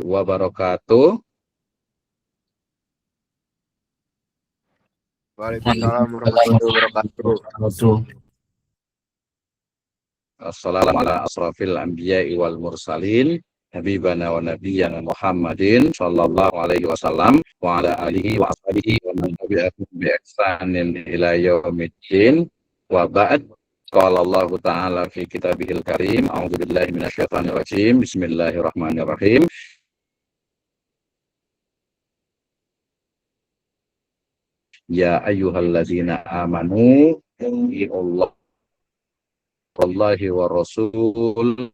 wabarakatuh. Waalaikumsalam warahmatullahi wabarakatuh. Assalamualaikum ala asrafil anbiya'i wal mursalin habibana wa nabiyyana Muhammadin sallallahu alaihi wasallam wa ala alihi wa ashabihi wa man tabi'ahum bi ihsanin ila yaumiddin wa ba'd. Qala Allah Ta'ala fi kitabihil karim, a'udzu billahi minasyaitonir rajim. Bismillahirrahmanirrahim. Ya ayyuhalladzina amanu Allah wallahi wa rasul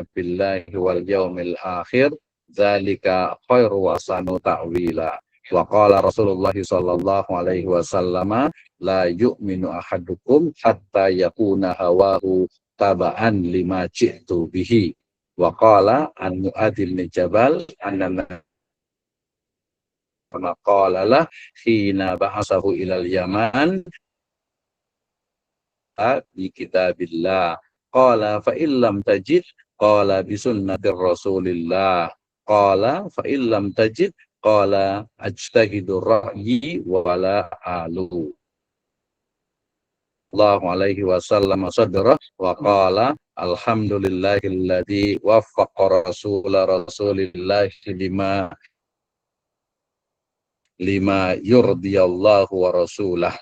billahi wal yaumil akhir dzalika khairu wa sanu ta'wila. Wa qala Rasulullah sallallahu alaihi wasallam la yu'minu ahadukum hatta yakuna hawahu taba'an lima ji'tu bihi. Wa qala an Mu'adz bin Jabal anna qala la hina ba'asahu ilal Yaman bi kitabillah qala fa illam tajid qala bi sunnatir rasulillah qala fa illam tajid qala ajtahidu ra'yi wa la alu. Allahu alaihi wasallam sadra wa qala alhamdulillahilladzi waffaqa rasulillah lima yurdiyallahu wa rasulah.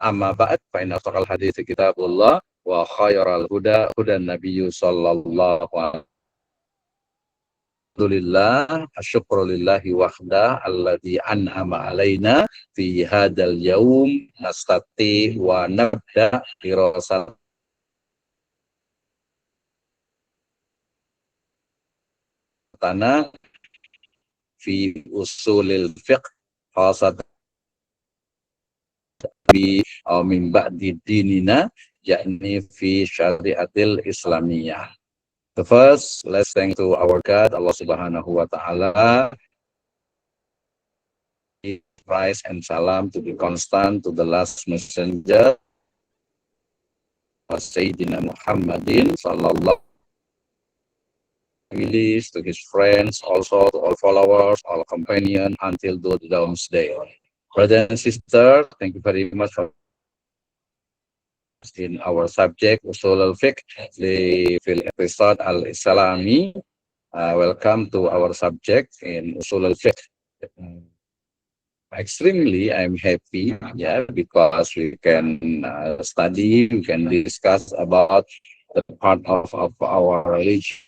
Amma ba'd fa inna asdaqal hadits kitabullah wa khairal huda hudan nabiyyu sallallahu alaihi wasallam. Asyukru lillahi wahda alladzi an'ama alaina fi hadzal yaum nastati wa nabda dirasat tanah fi usulil fiqh khasatan min ba'di dinina yakni fi syariatil islamiyah. The first, let's thank to our God, Allah Subhanahu wa Ta'ala. Praise and salam to be constant to the last messenger, Sayyidina Muhammadin sallallahu alaihi wasallam, to his friends, also to all followers, all companions until the doomsday. Brothers and sisters, thank you very much for in our subject Usul al-Fiqh di fil episode al-Islami. Welcome to our subject in Usul al-Fiqh. Extremely, I'm happy, because we can study, we can discuss about the part of our religion,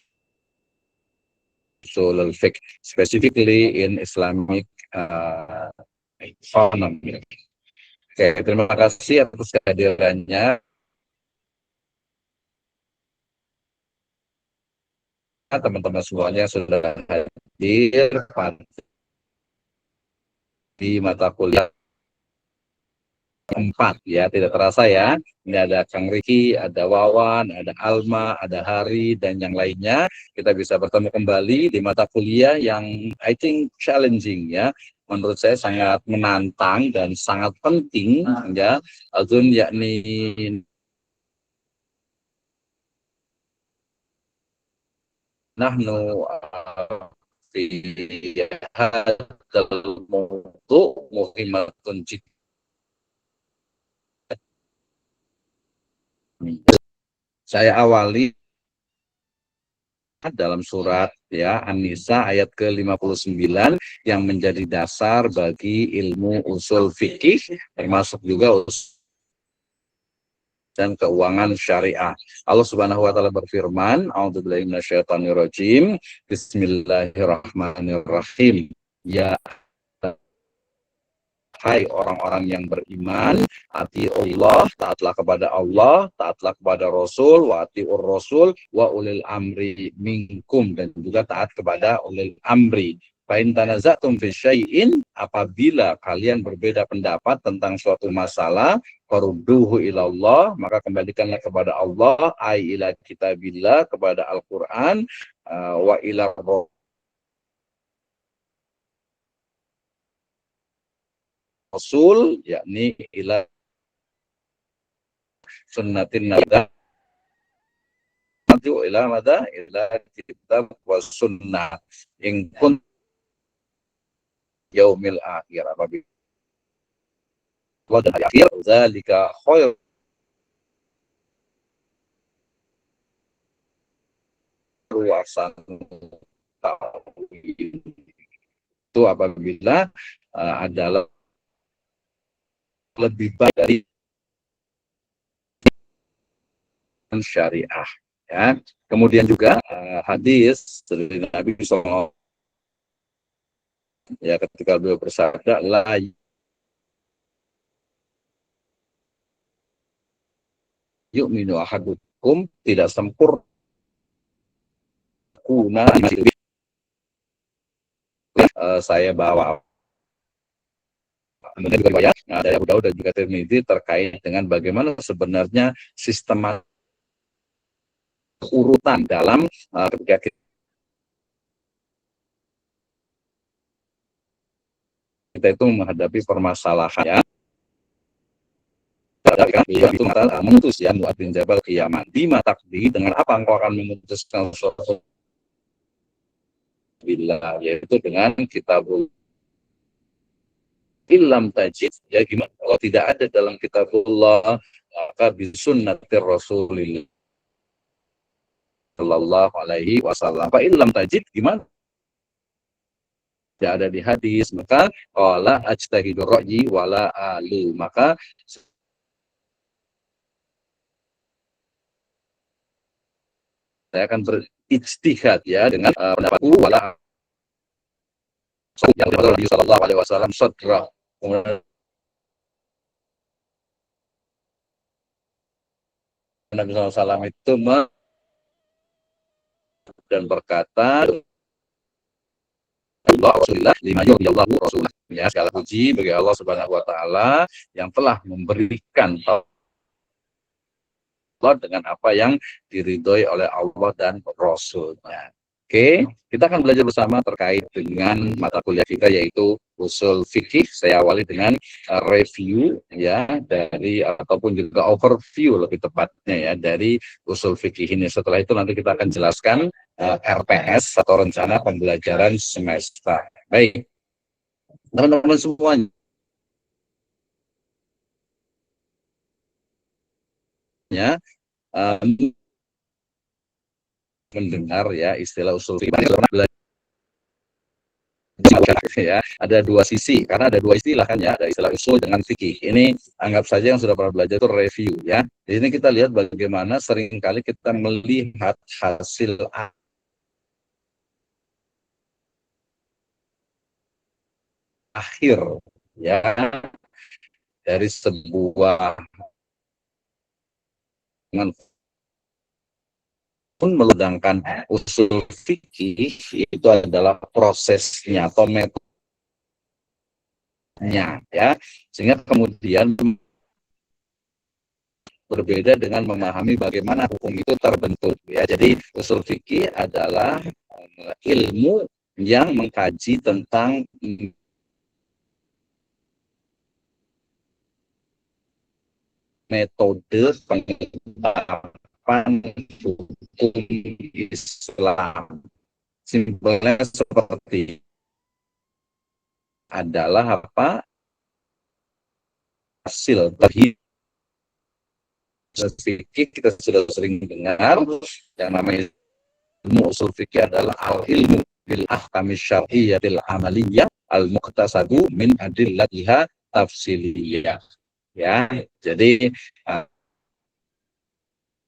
Usul al-Fiqh, specifically in Islamic economy. Oke, terima kasih atas kehadirannya. Teman-teman semuanya sudah hadir di mata kuliah 4, tidak terasa ya. Ini ada Kang Riki, ada Wawan, ada Alma, ada Hari, dan yang lainnya. Kita bisa bertemu kembali di mata kuliah yang I think challenging menurut saya sangat menantang dan sangat penting azun yakni nahnu fi hadzal mawdu' muhimmatun jiddan. Saya awali dalam surat An-Nisa ayat ke-59 yang menjadi dasar bagi ilmu usul fikih, termasuk juga usul dan keuangan syariah. Allah Subhanahu wa taala berfirman, a'udzubillahi minasyaitonirrajim, bismillahirrahmanirrahim. Ya hai orang-orang yang beriman, ati Allah, taatlah kepada Allah, taatlah kepada Rasul, wa atiur Rasul, wa ulil amri minkum, dan juga taat kepada ulil amri. Fa in tanaza'tum fi syai'in, apabila kalian berbeda pendapat tentang suatu masalah, farudduhu ilallah, maka kembalikanlah kepada Allah, ai ila kitabillah, kepada Al-Qur'an, wa ila Rasul, yakni ila sunnatin nabi ila mada ila kitab wa wa sunnah in kun yaumil akhir, apabila dan hari akhir, zalika khair wa ahsanu ta'wil. Itu apabila adalah lebih baik dari syariah, ya. Kemudian juga hadis dari Nabi SAW, ya, ketika beliau bersabda, la yu'minu ahadukum, tidak sempurna saya bawa riwayat dari Abu Daud dan juga Tirmidzi terkait dengan bagaimana sebenarnya sistem urutan dalam ketika kita itu menghadapi permasalahan, ya. Itu memutus, ya, Mu'adz bin Jabal Qiyamah bima taqdi, dengan apa engkau akan memutuskan suatu bila, yaitu dengan kitabul ilam tajid, ya, gimana kalau tidak ada dalam kitabullah, maka bisunnatir rasulillah sallallahu alaihi wasallam. Fa ilam tajid, gimana tidak ada di hadis, maka qala ajtahidu ra'yi wala alu, maka saya akan berijtihad, ya, dengan pendapatku wala yang Nabi sallallahu alaihi wasallam sadra. Nabi SAW itu dan berkata, Rasulullah lima yuriyallahu Rasulullah, ya, segala puji bagi Allah Subhanahu wa taala yang telah memberikan Allah dengan apa yang diridhoi oleh Allah dan Rasulnya. Oke, kita akan belajar bersama terkait dengan mata kuliah kita, yaitu usul fikih. Saya awali dengan review, ya, dari ataupun juga overview lebih tepatnya, ya, dari usul fikih ini. Setelah itu nanti kita akan jelaskan RPS atau rencana pembelajaran semester. Baik, teman-teman semuanya, mendengar, ya, istilah usul fikih, ya, ada dua sisi, karena ada dua istilah, kan, ya, ada istilah usul dengan fikih. Ini anggap saja yang sudah pernah belajar itu review, ya. Di sini kita lihat bagaimana seringkali kita melihat hasil akhir, ya, dari sebuah pun meledangkan usul fikih itu adalah prosesnya atau metodenya, ya, sehingga kemudian berbeda dengan memahami bagaimana hukum itu terbentuk, ya. Jadi usul fikih adalah ilmu yang mengkaji tentang metode penerapan hukum Islam. Simpelnya seperti adalah apa? Hasil dari fikih kita sudah sering dengar yang namanya ilmu usul fikih adalah al-ilmu bil ahkami syar'iyyatil amaliyah al-muqtasadu min adillatiha tafsiliyah, ya. Jadi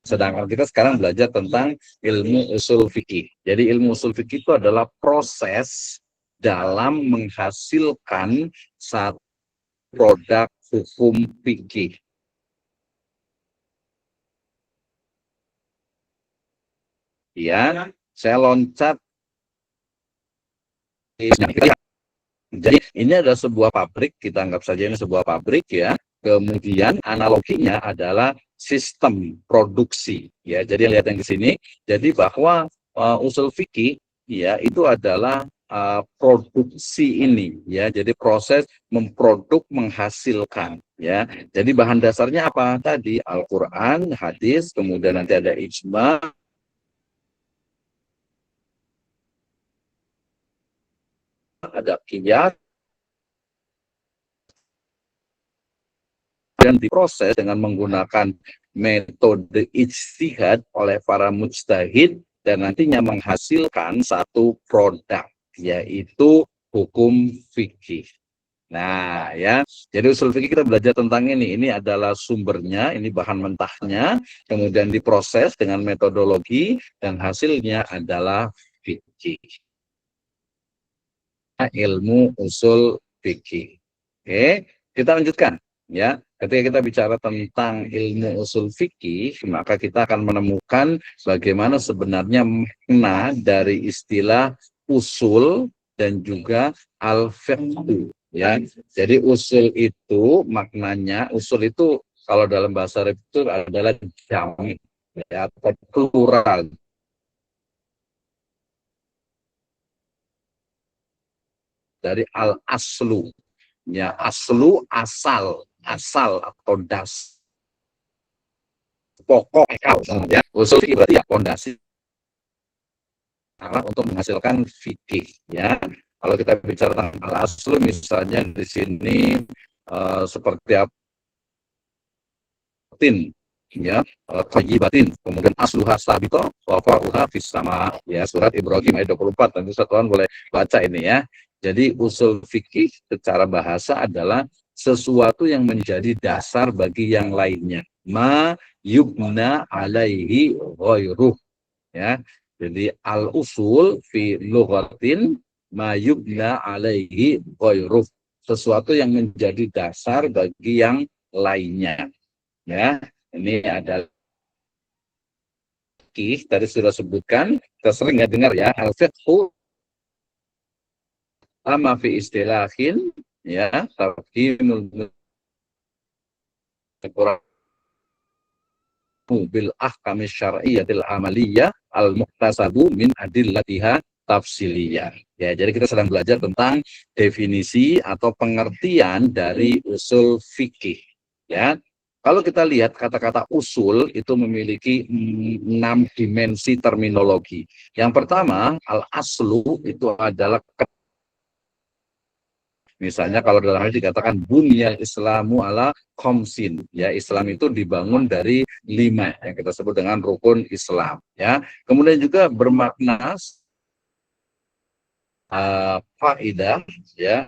sedangkan kita sekarang belajar tentang ilmu usul fikih. Jadi ilmu usul fikih itu adalah proses dalam menghasilkan satu produk hukum fikih. Ya, saya loncat. Jadi ini adalah sebuah pabrik, kita anggap saja ini sebuah pabrik, ya. Kemudian analoginya adalah sistem produksi, ya. Jadi lihat yang di sini. Jadi bahwa usul fikih, ya, itu adalah produksi ini, ya. Jadi proses memproduk, menghasilkan, ya. Jadi bahan dasarnya apa tadi? Al-Qur'an, hadis, kemudian nanti ada ijma, ada qiyas, dan diproses dengan menggunakan metode ijtihad oleh para mujtahid dan nantinya menghasilkan satu produk, yaitu hukum fikih. Nah, ya. Jadi usul fikih kita belajar tentang ini. Ini adalah sumbernya, ini bahan mentahnya, kemudian diproses dengan metodologi dan hasilnya adalah fikih. Ilmu usul fikih. Oke, kita lanjutkan, ya. Ketika kita bicara tentang ilmu usul fikih, maka kita akan menemukan bagaimana sebenarnya makna dari istilah usul dan juga al-fiqh, ya. Jadi usul itu maknanya, usul itu kalau dalam bahasa Arab itu adalah jami, ya, atau plural dari al-aslu, ya. Aslu asal, asal atau das, pokok, ya. Usul fikih berarti ya fondasi untuk menghasilkan fikih, ya. Kalau kita bicara tentang al-aslu, misalnya di sini seperti apa, ya, thayyibatin, kemudian asluha sabito wa fa'uha fis sama, ya, surat Ibrahim ayat 24. Tentu satuan boleh baca ini, ya. Jadi usul fikih secara bahasa adalah sesuatu yang menjadi dasar bagi yang lainnya, ma yubna alaihi ghairuh, ya. Jadi al usul fi lughatin ma yubna alaihi ghairuh, sesuatu yang menjadi dasar bagi yang lainnya, ya. Ini adalah fikih, tadi sudah sebutkan, kita sering ya dengar, ya, al-fiqhu ama fi istilahin, ya, tafhimul Quran bil ahkami syar'iyyatil amaliyah al muhtasabu min adillatiha tafsiliyah. Ya, jadi kita sedang belajar tentang definisi atau pengertian dari usul fikih, ya. Kalau kita lihat kata-kata usul itu memiliki 6 dimensi terminologi. Yang pertama, al-aslu itu adalah, misalnya kalau dalam hal dikatakan bunyal Islamu ala khamsin, ya, Islam itu dibangun dari 5 yang kita sebut dengan rukun Islam, ya. Kemudian juga bermakna faidah, ya,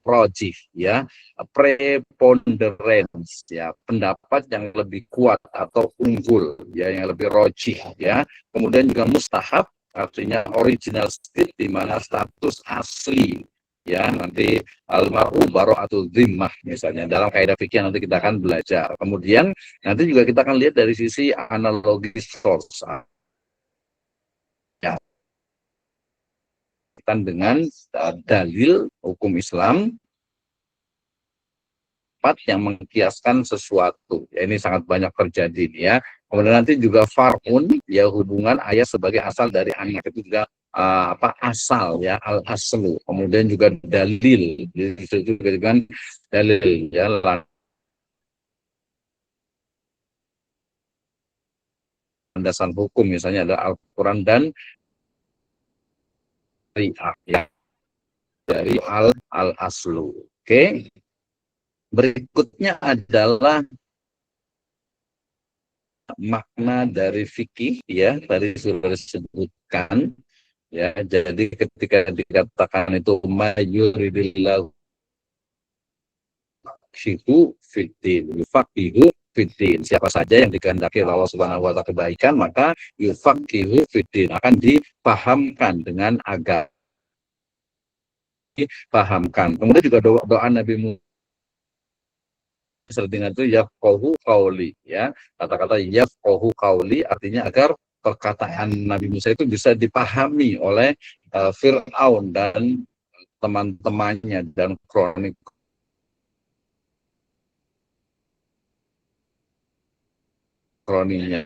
rojih, ya, preponderance, ya, pendapat yang lebih kuat atau unggul, ya, yang lebih rojih, ya. Kemudian juga mustahab, artinya original state, di mana status asli, ya, nanti almaru baro'atul zimmah, misalnya dalam kaidah fikih nanti kita akan belajar. Kemudian nanti juga kita akan lihat dari sisi analogi source, ya, dengan dalil hukum Islam yang mengkiaskan sesuatu, ya, ini sangat banyak terjadi, ya. Kemudian nanti juga far'un, ya, hubungan ayat sebagai asal dari anak, itu juga asal, ya, al aslu. Kemudian juga dalil, itu juga dengan dalil, ya, landasan hukum, misalnya ada Al-Quran dan syariah, ya, dari al aslu. Oke. Berikutnya adalah makna dari fikih, ya, tadi sudah disebutkan, ya. Jadi ketika dikatakan itu mayuridillahu yufaqihu fiddin, siapa saja yang dikehendaki Allah Subhanahu wa taala kebaikan, maka yufaqihu fiddin, akan dipahamkan dengan agama, dipahamkan. Kemudian juga doa Nabi Muhammad dengan itu yafqahu qauli, ya. Kata-kata yafqahu qauli artinya agar perkataan Nabi Musa itu bisa dipahami oleh Fir'aun dan teman-temannya dan kroninya,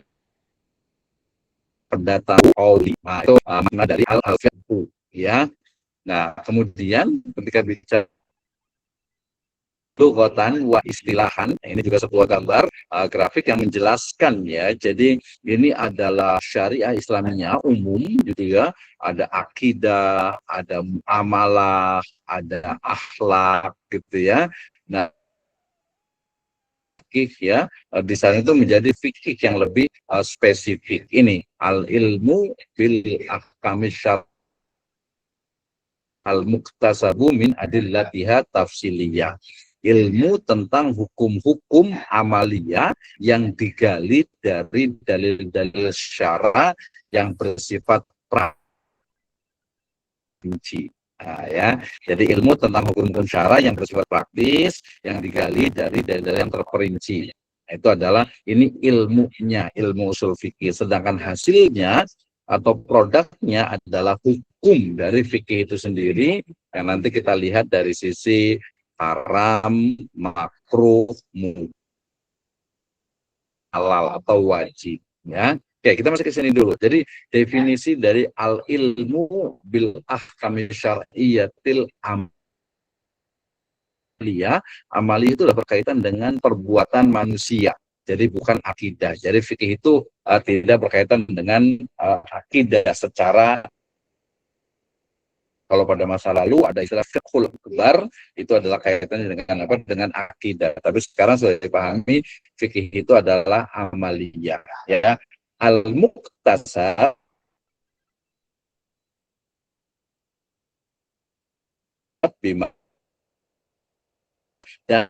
pendatang qauli. Nah, itu makna dari al-fiqhu, ya. Nah, kemudian ketika bicara lughatan wa istilahan. Ini juga sebuah gambar grafik yang menjelaskan ya. Jadi ini adalah syariah Islamiyah umum gitu ya. Ada akidah, ada amalah, ada akhlak gitu ya. Nah, fikih ya, di sana itu menjadi fikih yang lebih spesifik. Ini al ilmu bil ahkami al-muktasabu min adillatiha tafsiliyah. Ilmu tentang hukum-hukum amalia yang digali dari dalil-dalil syara yang bersifat praktis. Nah, ya. Jadi ilmu tentang hukum-hukum syara yang bersifat praktis yang digali dari dalil-dalil yang terperinci. Itu adalah ini ilmunya, ilmu usul fikih. Sedangkan hasilnya atau produknya adalah hukum dari fikih itu sendiri yang nanti kita lihat dari sisi haram, makruh, halal atau wajib ya. Oke, kita masih ke sini dulu. Jadi definisi dari al ilmu bil ahkami syar'iyyatil amaliyah, amaliyah itu adalah berkaitan dengan perbuatan manusia. Jadi bukan akidah. Jadi fikih itu tidak berkaitan dengan akidah secara, kalau pada masa lalu ada istilah fiqhul akbar, itu adalah kaitannya dengan apa? Dengan akidah. Tapi sekarang sudah dipahami fikih itu adalah amaliyah ya. Al-muktasab bima dan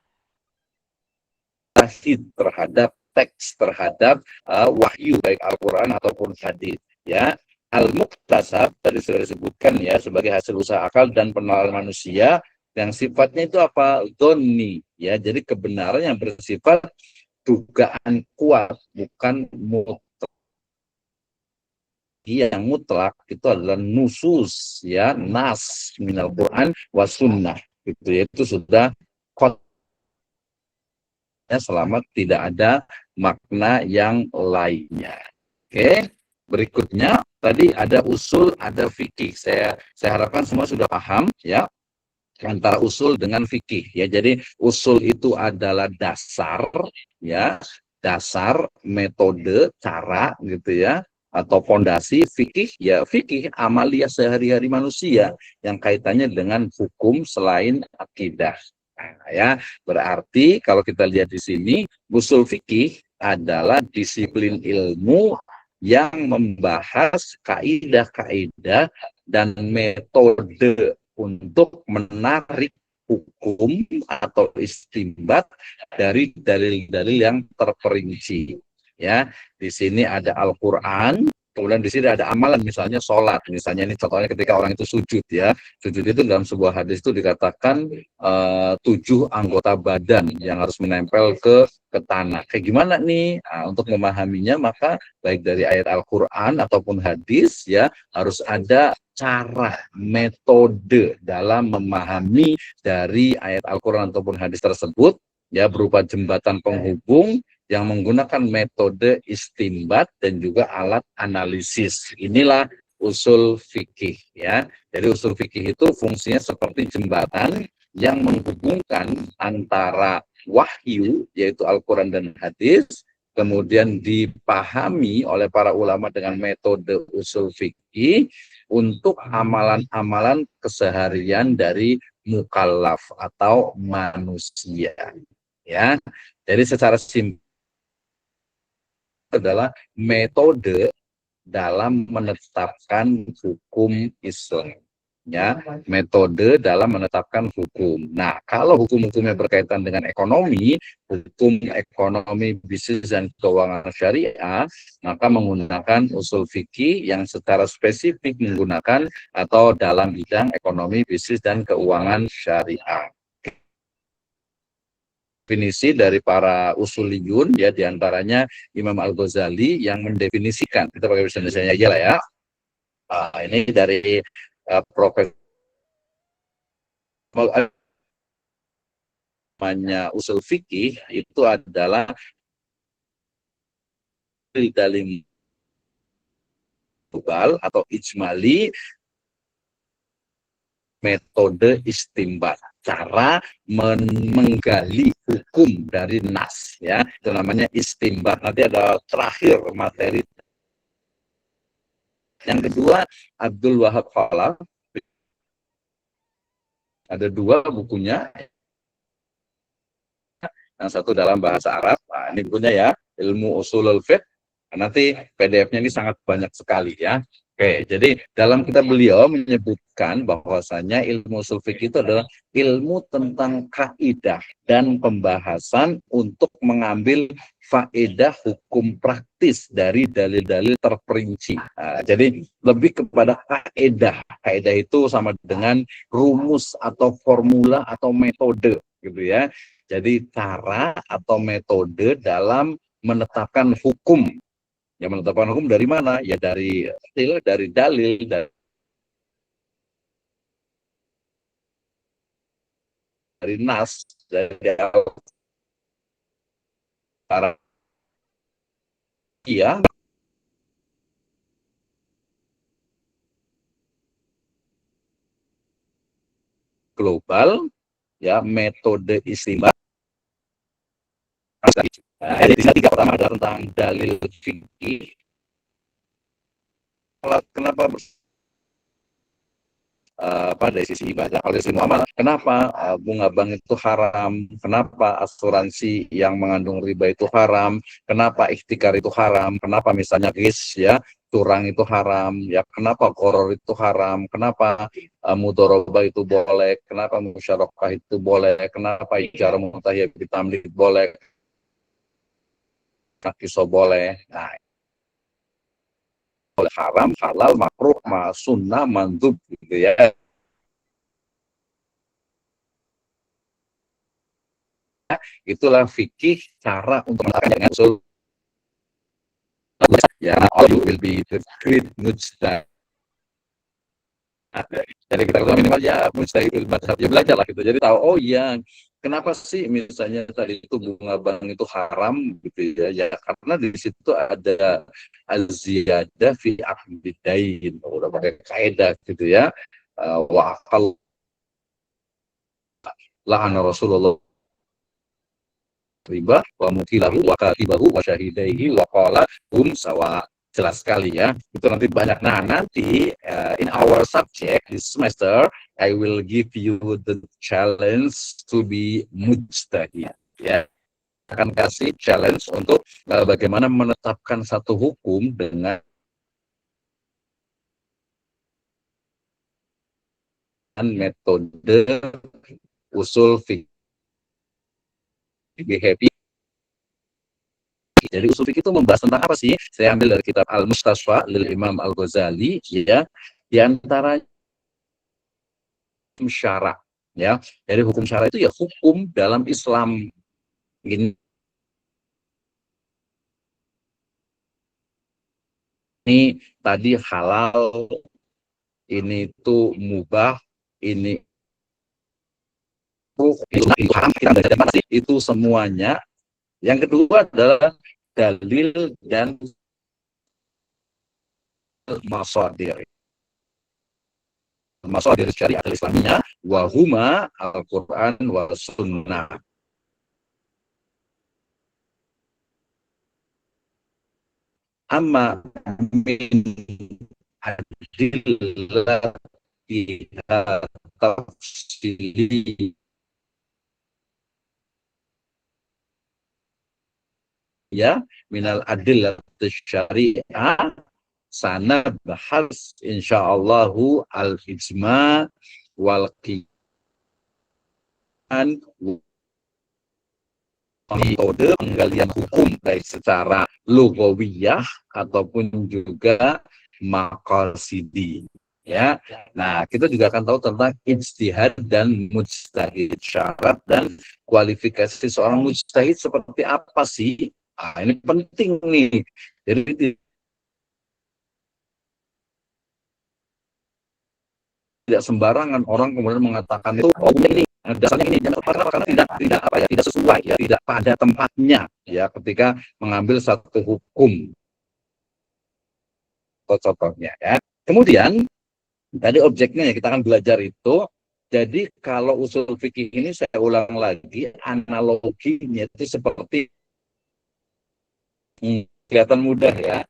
terhadap teks, terhadap wahyu baik Al-Qur'an ataupun hadis ya. Al-muktasab tadi sudah disebutkan ya sebagai hasil usaha akal dan penalaran manusia yang sifatnya itu apa? Doni ya. Jadi kebenaran yang bersifat dugaan kuat, bukan mutlak. Yang mutlak itu adalah nusus ya, nas minal Quran wa sunnah gitu ya. Itu sudah selama tidak ada makna yang lainnya. Oke, berikutnya tadi ada usul, ada fikih. Saya harapkan semua sudah paham ya antara usul dengan fikih ya. Jadi usul itu adalah dasar ya, dasar, metode, cara gitu ya, atau fondasi. Fikih ya, fikih amalia sehari-hari manusia yang kaitannya dengan hukum selain akidah. Nah, ya, berarti kalau kita lihat di sini, usul fikih adalah disiplin ilmu yang membahas kaidah-kaidah dan metode untuk menarik hukum atau istimbat dari dalil-dalil yang terperinci. Ya, di sini ada Al-Qur'an, kemudian di sini ada amalan, misalnya sholat. Misalnya ini contohnya ketika orang itu sujud ya. Sujud itu dalam sebuah hadis itu dikatakan 7 anggota badan yang harus menempel ke tanah. Kayak gimana nih? Nah, untuk memahaminya maka baik dari ayat Al-Qur'an ataupun hadis ya harus ada cara, metode dalam memahami dari ayat Al-Qur'an ataupun hadis tersebut ya, berupa jembatan penghubung yang menggunakan metode istimbat dan juga alat analisis. Inilah usul fikih ya. Jadi usul fikih itu fungsinya seperti jembatan yang menghubungkan antara wahyu yaitu Al-Qur'an dan hadis, kemudian dipahami oleh para ulama dengan metode usul fikih untuk amalan-amalan keseharian dari mukallaf atau manusia ya. Jadi secara simpel adalah metode dalam menetapkan hukum Islam ya, metode dalam menetapkan hukum. Nah, kalau hukum-hukumnya berkaitan dengan ekonomi, hukum ekonomi bisnis dan keuangan syariah, maka menggunakan usul fikih yang secara spesifik menggunakan atau dalam bidang ekonomi bisnis dan keuangan syariah. Definisi dari para usuliyun ya, diantaranya Imam Al-Ghazali yang mendefinisikan, kita pakai bahasa Indonesia aja lah ya. Ini dari Profesor namanya usul fikih itu adalah dalim global atau ijmali metode istimbat. cara menggali hukum dari nas, ya, itu namanya istimbat. Nanti ada terakhir materi. Yang kedua, Abdul Wahab Khalaf, ada dua bukunya, yang satu dalam bahasa Arab, nah, ini bukunya ya, Ilmu Ushulul Fiqh. Nanti PDF-nya ini sangat banyak sekali ya. Oke, jadi dalam kitab beliau menyebutkan bahwasanya ilmu ushul fiqh itu adalah ilmu tentang kaidah dan pembahasan untuk mengambil faedah hukum praktis dari dalil-dalil terperinci. Nah, jadi lebih kepada kaidah. Kaidah itu sama dengan rumus atau formula atau metode, gitu ya. Jadi cara atau metode dalam menetapkan hukum. Yang menetapkan hukum dari mana? Ya dari dalil, dari nas, dari para ya global, ya metode istimbat. Nah, jadi di sini tiga pertama adalah tentang dalil fikih. Kenapa dari sisi ibadah, kalau dari sisi muamalah, kenapa bunga bank itu haram, kenapa asuransi yang mengandung riba itu haram, kenapa ikhtikar itu haram, kenapa misalnya gis ya curang itu haram, ya kenapa koror itu haram, kenapa mudoroba itu boleh, kenapa musyarakah itu boleh, kenapa ijarah mutahiyyah bitamlik boleh, kiso boleh. Nah, boleh haram, halal, makruh, sunnah, mandub, gitu ya. Itulah fikih cara untuk melakukan dengan usul. Ya, all you will be the great mujtahid. Jadi kita ketahui minimal ya mujtahidul madhab, ya belajar lah gitu. Jadi tahu, oh iya, kenapa sih misalnya tadi itu bunga bank itu haram gitu ya? Ya karena di situ ada az-ziyadah fi aqdidain, udah pakai kaidah gitu ya. Wa aqal la'ana Rasulullah riba wa mukilahu wa katibahu wa syahidaihi wa qala hum sawa. Jelas sekali ya, itu nanti banyak. Nah, nanti in our subject this semester I will give you the challenge to be mujtahid, ya, akan kasih challenge untuk bagaimana menetapkan satu hukum dengan metode usul fikih. Jadi usul fikih itu membahas tentang apa sih? Saya ambil dari kitab Al-Mustasfa lil Imam Al-Ghazali, ya. Di antara syara, ya. Jadi hukum syara itu ya hukum dalam Islam. Ini tadi halal, ini tuh mubah, ini itu haram, kita belajar mana sih? Itu semuanya. Yang kedua adalah dalil dan masadir. Masadir syariat Islamiyah wa huma Al-Qur'an wa sunnah. Amma min adillati tafsili ya minal adillah syariah sana bahas insyaallahu al-ijma wal qiyan metode penggalian hukum baik secara lugawiyah ataupun juga maqasidi, ya. Nah, kita juga akan tahu tentang ijtihad dan mujtahid, syarat dan kualifikasi seorang mujtahid seperti apa sih? Nah, ini penting nih. Jadi tidak sembarangan orang kemudian mengatakan itu, oh ini dasarnya ini, karena tidak apa ya, tidak sesuai ya, tidak pada tempatnya ya ketika mengambil satu hukum. Contohnya ya. Kemudian tadi objeknya ya kita akan belajar itu Jadi kalau usul fikih ini saya ulang lagi, analoginya itu seperti kelihatan mudah ya.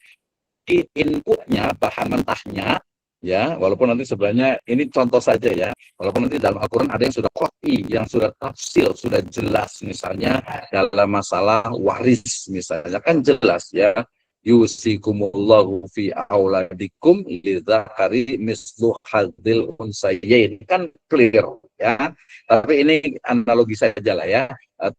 Inputnya, bahan mentahnya, ya, walaupun nanti sebenarnya ini contoh saja ya, walaupun nanti dalam Al-Quran ada yang sudah qat'i, yang sudah tafsil, sudah jelas, misalnya dalam masalah waris, misalnya kan jelas ya, yusikumullahu fi auladikum lidzakari mislu hadzil unsayain, kan clear ya. Tapi ini analogi saja lah ya,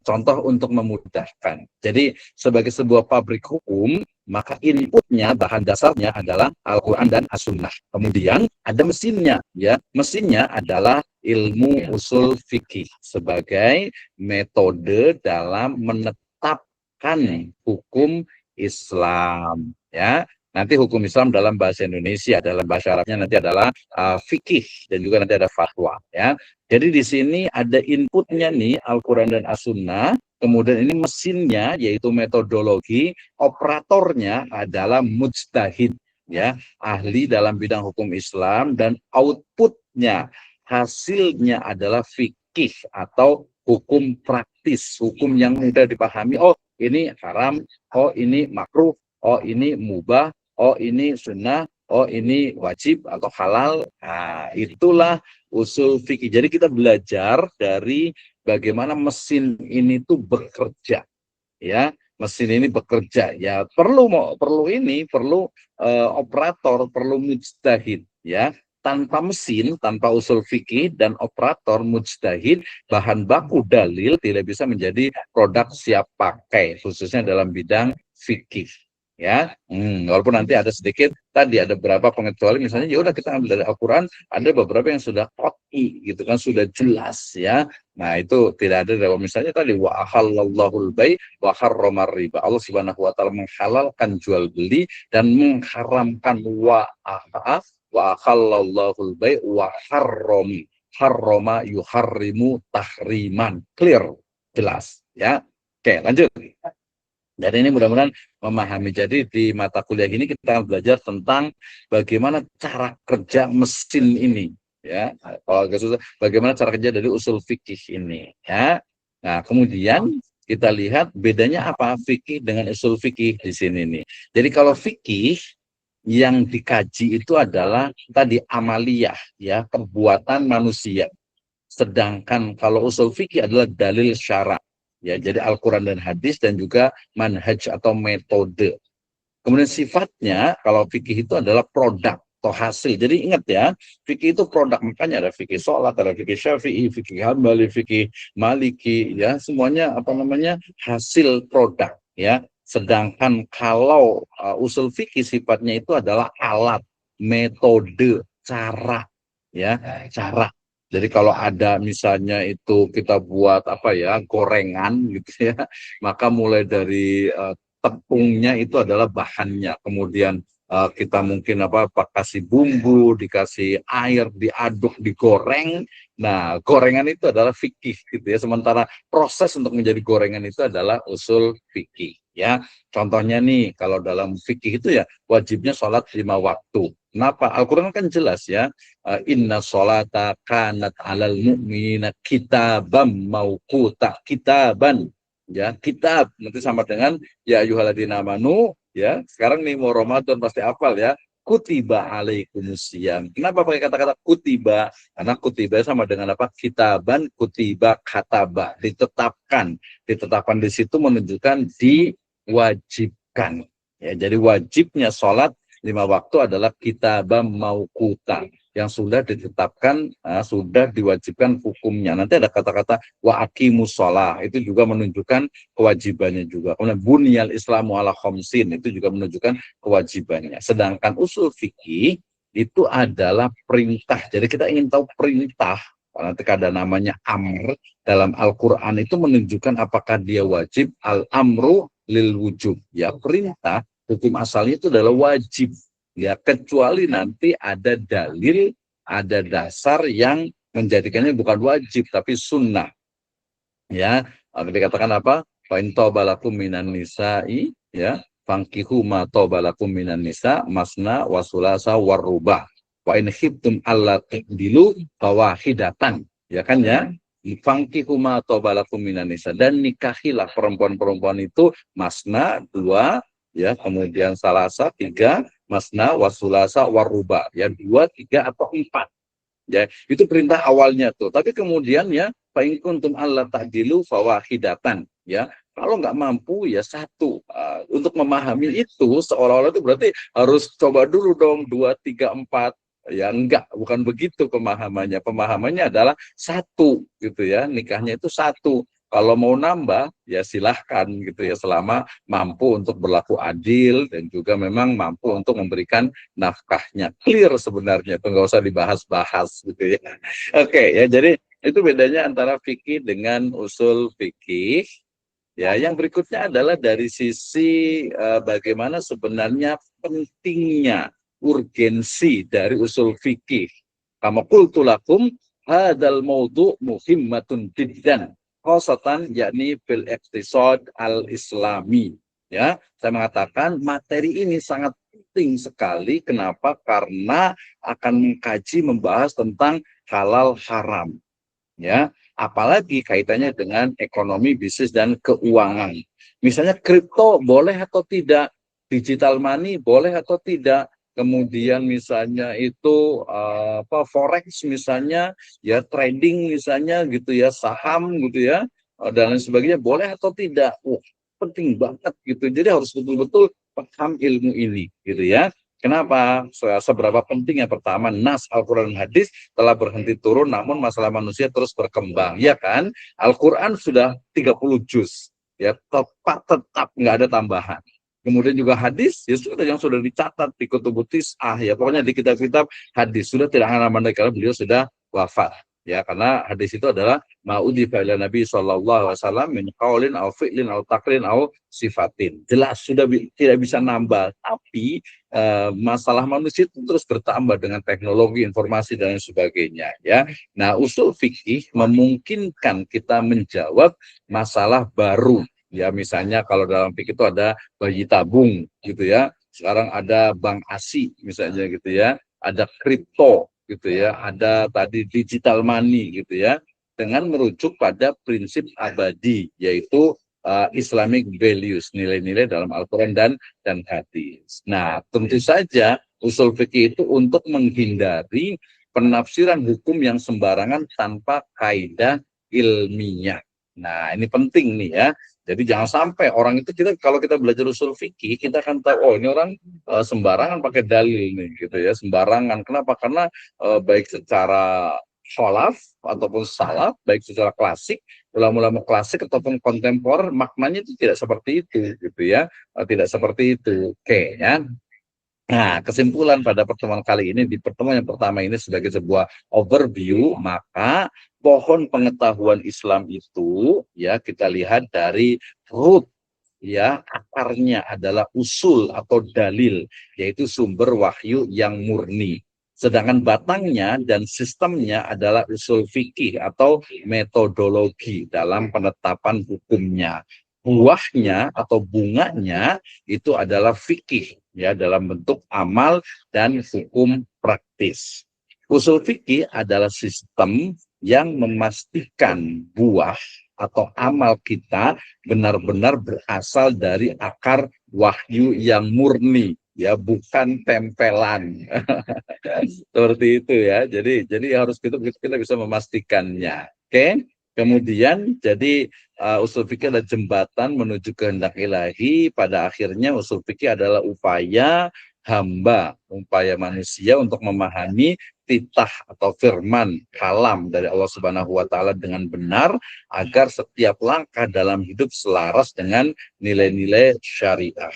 contoh untuk memudahkan. Jadi sebagai sebuah pabrik hukum, maka inputnya, bahan dasarnya adalah Al-Quran dan As-Sunnah. Kemudian ada mesinnya, ya. Mesinnya adalah ilmu usul fikih sebagai metode dalam menetapkan hukum Islam, ya. Nanti hukum Islam dalam bahasa Indonesia, dalam bahasa Arabnya nanti adalah fikih, dan juga nanti ada fatwa, ya. Jadi di sini ada inputnya nih, Al-Quran dan As-Sunnah. Kemudian ini mesinnya, yaitu metodologi, operatornya adalah mujtahid, ya, ahli dalam bidang hukum Islam, dan outputnya, hasilnya adalah fikih atau hukum praktis, hukum yang mudah dipahami. Oh, ini haram, oh ini makruh, oh ini mubah, oh ini sunnah, oh ini wajib atau halal. Nah, itulah usul fikih. Jadi kita belajar dari bagaimana mesin ini tuh bekerja, ya. Mesin ini bekerja, ya, perlu operator, perlu mujtahid, ya. Tanpa mesin, tanpa usul fikih dan operator mujtahid, bahan baku dalil tidak bisa menjadi produk siap pakai, khususnya dalam bidang fikih, ya. Walaupun nanti ada sedikit, tadi ada beberapa pengecualian, misalnya ya udah kita ambil dari Al-Quran, ada beberapa yang sudah qat'i gitu kan, sudah jelas, ya. Nah, itu tidak ada dalam, misalnya tadi wa ahallallahul bai' wa harramar riba. Allah Subhanahu wa taala menghalalkan jual beli dan mengharamkan wa ahallallahul bai' wa harrama yuharrimu tahriman. Clear, jelas, ya. Oke, lanjut. Dan ini mudah-mudahan memahami. Jadi di mata kuliah ini kita akan belajar tentang bagaimana cara kerja mesin ini, ya. Kalau agak susah, bagaimana cara kerja dari usul fikih ini, ya. Nah, kemudian kita lihat bedanya apa fikih dengan usul fikih di sini nih. Jadi kalau fikih yang dikaji itu adalah tadi amaliyah, ya, perbuatan manusia. Sedangkan kalau usul fikih adalah dalil syara, ya, jadi Al-Quran dan hadis, dan juga manhaj atau metode. Kemudian sifatnya, kalau fikih itu adalah produk atau hasil. Jadi ingat ya, fikih itu produk, makanya ada fikih sholat, ada fikih syafi'i, fikih hambali, fikih maliki, ya, semuanya apa namanya, hasil produk, ya. Sedangkan kalau usul fikih sifatnya itu adalah alat, metode, cara, ya, cara. Jadi kalau ada misalnya itu kita buat apa ya, gorengan gitu ya, maka mulai dari tepungnya itu adalah bahannya, kemudian kita mungkin kasih bumbu, dikasih air, diaduk, digoreng. Nah, gorengan itu adalah fikih gitu ya. Sementara proses untuk menjadi gorengan itu adalah usul fikih, ya. Contohnya nih, kalau dalam fikih itu ya wajibnya sholat 5 waktu. Kenapa? Al-Quran kan jelas ya. Inna sholata kanat alal mu'minina kitabam mauquta, kitaban, ya, kitab nanti sama dengan ya ayyuhalladzina amanu, ya. Sekarang nih mau Ramadan pasti hafal ya, kutiba alaikumusiyam. Kenapa pakai kata-kata kutiba? Karena kutiba sama dengan apa? Kitaban, kutiba, kataba, ditetapkan di situ menunjukkan diwajibkan, ya. Jadi wajibnya sholat 5 waktu adalah kitabam mauquta, yang sudah ditetapkan, sudah diwajibkan hukumnya. Nanti ada kata-kata wa aqimus shalah, itu juga menunjukkan kewajibannya juga. Kemudian bunyal islamu ala khamsin, itu juga menunjukkan kewajibannya. Sedangkan usul fikih itu adalah perintah. Jadi kita ingin tahu perintah, nanti ada namanya amr dalam Al-Quran, itu menunjukkan apakah dia wajib. Al-amru lil wujub, ya, perintah hukum asalnya itu adalah wajib, ya, kecuali nanti ada dalil, ada dasar yang menjadikannya bukan wajib tapi sunnah, ya. Dikatakan apa? Fa in tabalakum minan nisa'i, ya, fankihu ma tabalakum minan nisa masna wa sulasa warubah. Wa in khiftum alla ta'dilu fawahidatan. ya kan ya. Fangkihu ma tobalakum minan nisa, dan nikahilah perempuan-perempuan itu masna, dua, ya, kemudian salasa, tiga, masna, wasulasa, waruba, ya, dua, tiga, atau empat. Ya, itu perintah awalnya tuh. Tapi kemudian ya, fa in kuntum alla ta'dilu fawahidatan, ya. Kalau nggak mampu ya satu. Untuk memahami itu seolah-olah itu berarti harus coba dulu dong dua, tiga, empat. Ya enggak, bukan begitu pemahamannya. Pemahamannya adalah satu gitu ya. Nikahnya itu satu. Kalau mau nambah ya silahkan gitu ya, selama mampu untuk berlaku adil dan juga memang mampu untuk memberikan nafkahnya. Clear sebenarnya, itu nggak usah dibahas-bahas gitu ya. Oke, ya, jadi itu bedanya antara fikih dengan usul fikih. Ya, yang berikutnya adalah dari sisi bagaimana sebenarnya pentingnya urgensi dari usul fikih. Kama qultu lakum hadal maudu muhimmatun jiddan, khosatan yakni fil iqtisad al-islami. Ya, saya mengatakan materi ini sangat penting sekali. Kenapa? Karena akan mengkaji, membahas tentang halal haram. Ya, apalagi kaitannya dengan ekonomi, bisnis, dan keuangan. Misalnya kripto boleh atau tidak, digital money boleh atau tidak, kemudian misalnya itu forex misalnya, ya trading misalnya gitu ya, saham gitu ya, dan lain sebagainya boleh atau tidak. Penting banget gitu. Jadi harus betul-betul paham ilmu ini gitu ya. Kenapa? Seberapa penting? Yang pertama, nas Al-Quran dan hadis telah berhenti turun, namun masalah manusia terus berkembang. Ya kan? Al-Quran sudah 30 juz. Ya, tetap nggak ada tambahan. Kemudian juga hadis, ya sudah, yang sudah dicatat di kutubutis, ya pokoknya di kitab-kitab hadis. Sudah tidak akan lama karena beliau sudah wafat. Ya, karena hadis itu adalah ma'udhifa ila Nabi SAW min qaulin au fi'lin au taqrin au sifatin. Jelas sudah tidak bisa nambah, tapi masalah manusia itu terus bertambah dengan teknologi, informasi, dan sebagainya. Ya, nah usul fikih memungkinkan kita menjawab masalah baru. Ya, misalnya kalau dalam fikih itu ada bayi tabung, gitu ya. Sekarang ada bank ASI, misalnya gitu ya. Ada kripto, gitu ya. Ada tadi digital money, gitu ya. Dengan merujuk pada prinsip abadi, yaitu Islamic values, nilai-nilai dalam Al-Quran dan hadis. Nah, tentu saja usul fikih itu untuk menghindari penafsiran hukum yang sembarangan tanpa kaidah ilmiah. Nah, ini penting nih ya. Jadi jangan sampai orang itu, kalau kita belajar usul fikih, kita akan tahu, oh ini orang sembarangan pakai dalil nih gitu ya, sembarangan. Kenapa? Karena baik secara kholaf ataupun salaf, baik secara klasik, ulama-ulama klasik ataupun kontemporer, maknanya itu tidak seperti itu gitu ya. Tidak seperti itu. Oke ya. Nah, kesimpulan pada pertemuan kali ini, di pertemuan yang pertama ini sebagai sebuah overview, maka pohon pengetahuan Islam itu ya kita lihat dari root, ya, akarnya adalah usul atau dalil, yaitu sumber wahyu yang murni. Sedangkan batangnya dan sistemnya adalah usul fikih atau metodologi dalam penetapan hukumnya. Buahnya atau bunganya itu adalah fikih, ya, dalam bentuk amal dan hukum praktis. Usul fikih adalah sistem yang memastikan buah atau amal kita benar-benar berasal dari akar wahyu yang murni, ya, bukan tempelan. Seperti itu ya. Jadi harus kita bisa memastikannya. Oke. Kemudian jadi usul fikih adalah jembatan menuju kehendak ilahi. Pada akhirnya usul fikih adalah upaya manusia untuk memahami titah atau firman kalam dari Allah Subhanahu wa taala dengan benar, agar setiap langkah dalam hidup selaras dengan nilai-nilai syariah.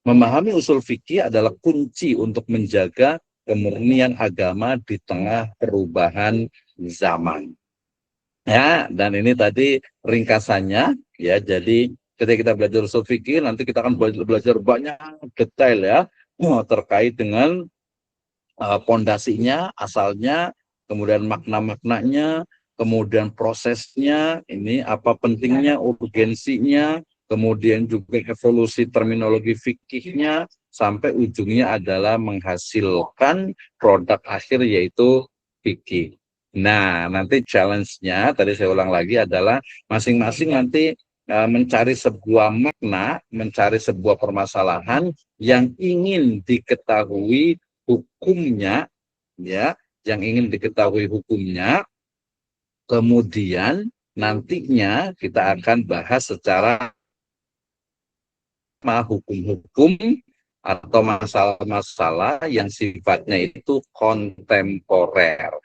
Memahami usul fikih adalah kunci untuk menjaga kemurnian agama di tengah perubahan zaman. Ya, dan ini tadi ringkasannya, ya. Jadi ketika kita belajar usul fikih, nanti kita akan belajar banyak detail ya, terkait dengan pondasinya, asalnya, kemudian makna-maknanya, kemudian prosesnya, ini apa pentingnya, urgensinya, kemudian juga evolusi terminologi fikihnya, sampai ujungnya adalah menghasilkan produk akhir yaitu fikih. Nah, nanti challenge-nya, tadi saya ulang lagi, adalah masing-masing nanti mencari sebuah makna, mencari sebuah permasalahan yang ingin diketahui hukumnya, ya, yang ingin diketahui hukumnya, kemudian nantinya kita akan bahas secara hukum-hukum atau masalah-masalah yang sifatnya itu kontemporer.